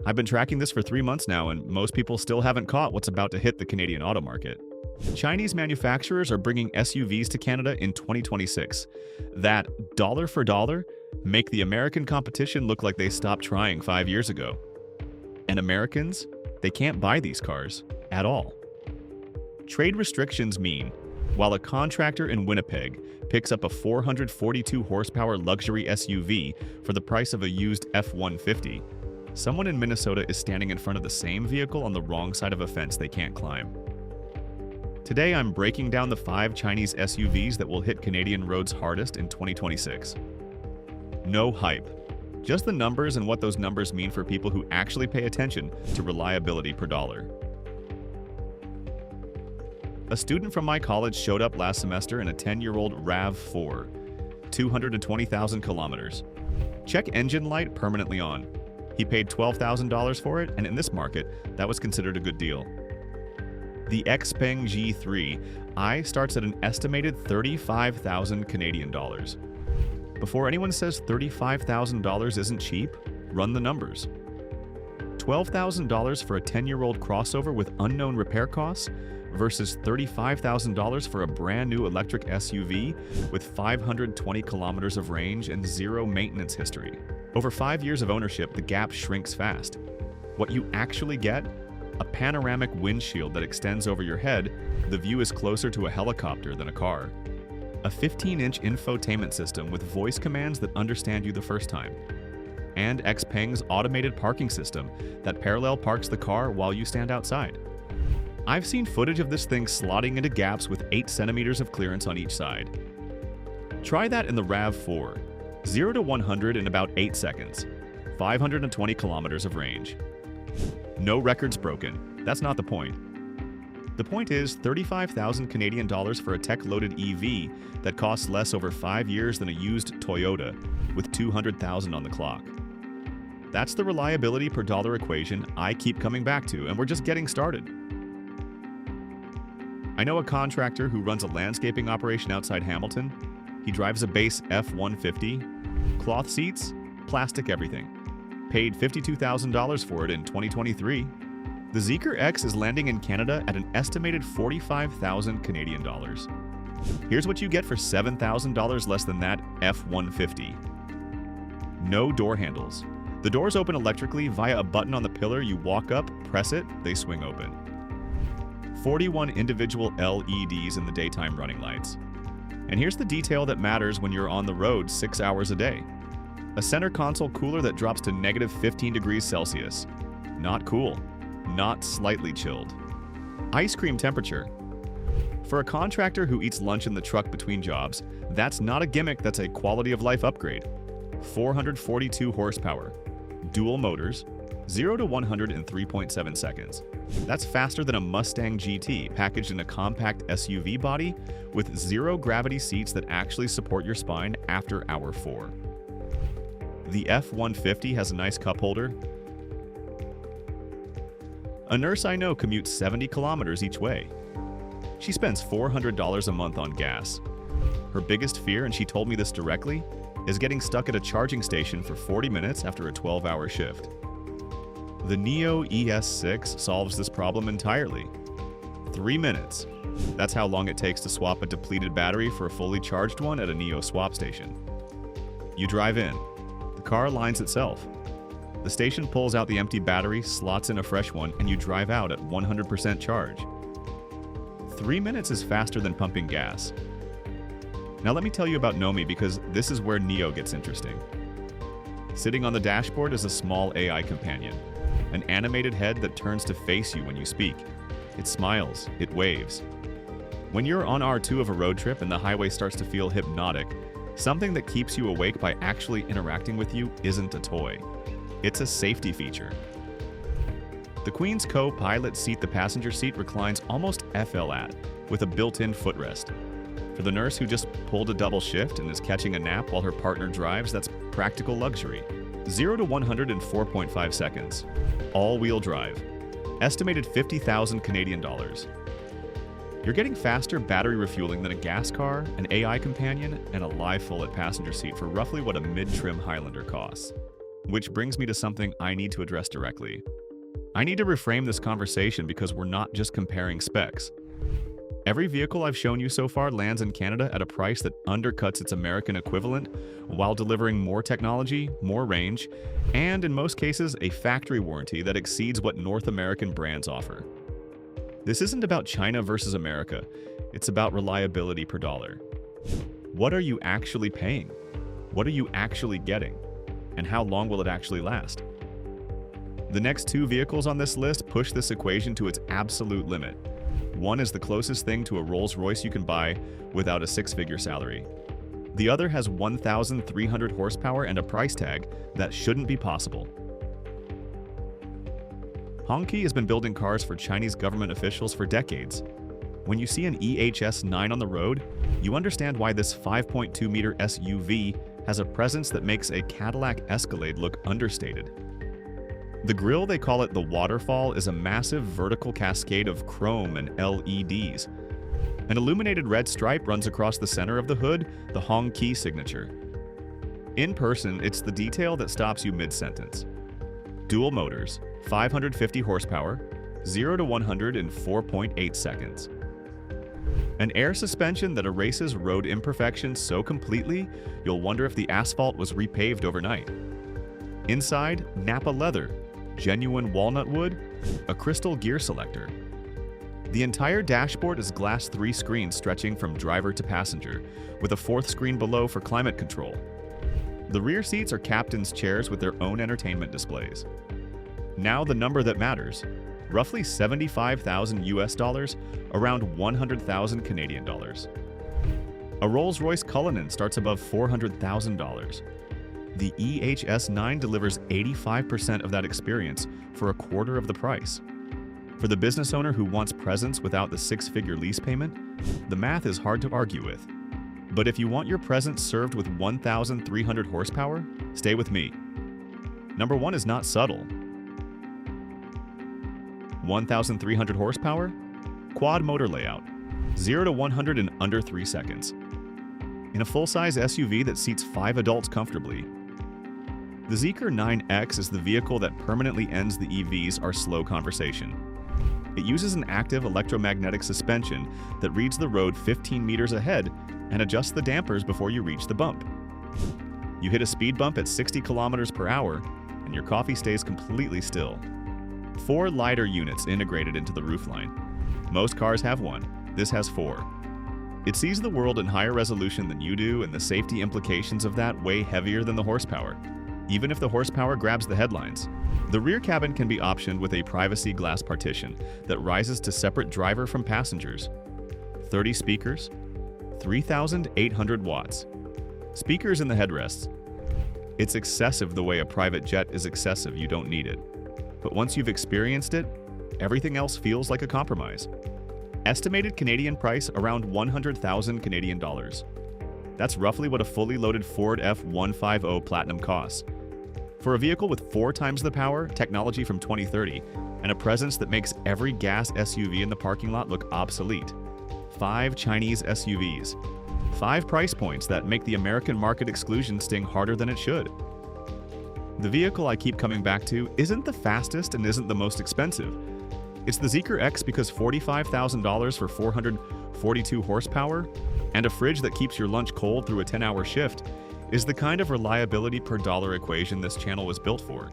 I've been tracking this for 3 months now, and most people still haven't caught what's about to hit the Canadian auto market. Chinese manufacturers are bringing SUVs to Canada in 2026 that, dollar for dollar, make the American competition look like they stopped trying 5 years ago. And Americans, they can't buy these cars at all. Trade restrictions mean, while a contractor in Winnipeg picks up a 442 horsepower luxury SUV for the price of a used F-150, someone in Minnesota is standing in front of the same vehicle on the wrong side of a fence they can't climb. Today, I'm breaking down the 5 Chinese SUVs that will hit Canadian roads hardest in 2026. No hype, just the numbers and what those numbers mean for people who actually pay attention to reliability per dollar. A student from my college showed up last semester in a 10-year-old RAV4, 220,000 kilometers. Check engine light permanently on. He paid $12,000 for it, and in this market, that was considered a good deal. The Xpeng G3i starts at an estimated 35,000 Canadian dollars. Before anyone says $35,000 isn't cheap, run the numbers. $12,000 for a 10-year-old crossover with unknown repair costs versus $35,000 for a brand new electric SUV with 520 kilometers of range and 0 maintenance history. Over 5 years of ownership, the gap shrinks fast. What you actually get? A panoramic windshield that extends over your head. The view is closer to a helicopter than a car. A 15-inch infotainment system with voice commands that understand you the first time. And Xpeng's automated parking system that parallel parks the car while you stand outside. I've seen footage of this thing slotting into gaps with 8 centimeters of clearance on each side. Try that in the RAV4. 0 to 100 in about 8 seconds. 520 kilometers of range. No records broken. That's not the point. The point is 35,000 Canadian dollars for a tech-loaded EV that costs less over 5 years than a used Toyota with 200,000 on the clock. That's the reliability per dollar equation I keep coming back to, and we're just getting started. I know a contractor who runs a landscaping operation outside Hamilton. He drives a base F-150, cloth seats, plastic everything. Paid $52,000 for it in 2023. The Zeekr X is landing in Canada at an estimated 45,000 Canadian dollars. Here's what you get for $7,000 less than that F-150. No door handles. The doors open electrically via a button on the pillar. You walk up, press it, they swing open. 41 individual LEDs in the daytime running lights. And here's the detail that matters when you're on the road 6 hours a day. A center console cooler that drops to negative 15 degrees Celsius. Not cool. Not slightly chilled. Ice cream temperature. For a contractor who eats lunch in the truck between jobs, that's not a gimmick, that's a quality of life upgrade. 442 horsepower. Dual motors. 0 to 100 in 3.7 seconds. That's faster than a Mustang GT packaged in a compact SUV body with 0 gravity seats that actually support your spine after hour 4. The F-150 has a nice cup holder. A nurse I know commutes 70 kilometers each way. She spends $400 a month on gas. Her biggest fear, and she told me this directly, is getting stuck at a charging station for 40 minutes after a 12-hour shift. The Nio ES6 solves this problem entirely. 3 minutes. That's how long it takes to swap a depleted battery for a fully charged one at a Nio swap station. You drive in. The car lines itself. The station pulls out the empty battery, slots in a fresh one, and you drive out at 100% charge. 3 minutes is faster than pumping gas. Now let me tell you about Nomi, because this is where Nio gets interesting. Sitting on the dashboard is a small AI companion. An animated head that turns to face you when you speak. It smiles, it waves. When you're on R2 of a road trip and the highway starts to feel hypnotic, something that keeps you awake by actually interacting with you isn't a toy. It's a safety feature. The Queen's co-pilot seat, the passenger seat, reclines almost FL-at, with a built-in footrest. For the nurse who just pulled a double shift and is catching a nap while her partner drives, that's practical luxury. 0 to 100 in 4.5 seconds. All-wheel drive. Estimated 50,000 Canadian dollars. You're getting faster battery refueling than a gas car, an AI companion, and a lie full at passenger seat for roughly what a mid-trim Highlander costs. Which brings me to something I need to address directly. I need to reframe this conversation because we're not just comparing specs. Every vehicle I've shown you so far lands in Canada at a price that undercuts its American equivalent while delivering more technology, more range, and in most cases, a factory warranty that exceeds what North American brands offer. This isn't about China versus America, it's about reliability per dollar. What are you actually paying? What are you actually getting? And how long will it actually last? The next two vehicles on this list push this equation to its absolute limit. One is the closest thing to a Rolls-Royce you can buy without a six-figure salary. The other has 1,300 horsepower and a price tag that shouldn't be possible. Hongqi has been building cars for Chinese government officials for decades. When you see an EHS9 on the road, you understand why this 5.2-meter SUV has a presence that makes a Cadillac Escalade look understated. The grille, they call it the waterfall, is a massive vertical cascade of chrome and LEDs. An illuminated red stripe runs across the center of the hood, the Hongqi signature. In person, it's the detail that stops you mid-sentence. Dual motors, 550 horsepower, 0 to 100 in 4.8 seconds. An air suspension that erases road imperfections so completely, you'll wonder if the asphalt was repaved overnight. Inside, Nappa leather, genuine walnut wood, a crystal gear selector. The entire dashboard is glass 3 screens stretching from driver to passenger, with a 4th screen below for climate control. The rear seats are captain's chairs with their own entertainment displays. Now the number that matters. Roughly 75,000 US dollars, around 100,000 Canadian dollars. A Rolls-Royce Cullinan starts above $400,000. The EHS9 delivers 85% of that experience for a quarter of the price. For the business owner who wants presence without the six-figure lease payment, the math is hard to argue with. But if you want your presence served with 1,300 horsepower, stay with me. Number one is not subtle. 1,300 horsepower, quad motor layout, 0 to 100 in under 3 seconds. In a full-size SUV that seats 5 adults comfortably. The Zeekr X is the vehicle that permanently ends the EVs our slow conversation. It uses an active electromagnetic suspension that reads the road 15 meters ahead and adjusts the dampers before you reach the bump. You hit a speed bump at 60 kilometers per hour, and your coffee stays completely still. 4 LiDAR units integrated into the roofline. Most cars have one. This has 4. It sees the world in higher resolution than you do, and the safety implications of that weigh heavier than the horsepower, even if the horsepower grabs the headlines. The rear cabin can be optioned with a privacy glass partition that rises to separate driver from passengers. 30 speakers, 3,800 watts. Speakers in the headrests. It's excessive the way a private jet is excessive, you don't need it. But once you've experienced it, everything else feels like a compromise. Estimated Canadian price around 100,000 Canadian dollars. That's roughly what a fully loaded Ford F-150 Platinum costs. For a vehicle with 4 times the power, technology from 2030, and a presence that makes every gas SUV in the parking lot look obsolete. 5 Chinese SUVs. 5 price points that make the American market exclusion sting harder than it should. The vehicle I keep coming back to isn't the fastest and isn't the most expensive. It's the Zeekr X because $45,000 for 442 horsepower and a fridge that keeps your lunch cold through a 10-hour shift is the kind of reliability per dollar equation this channel was built for.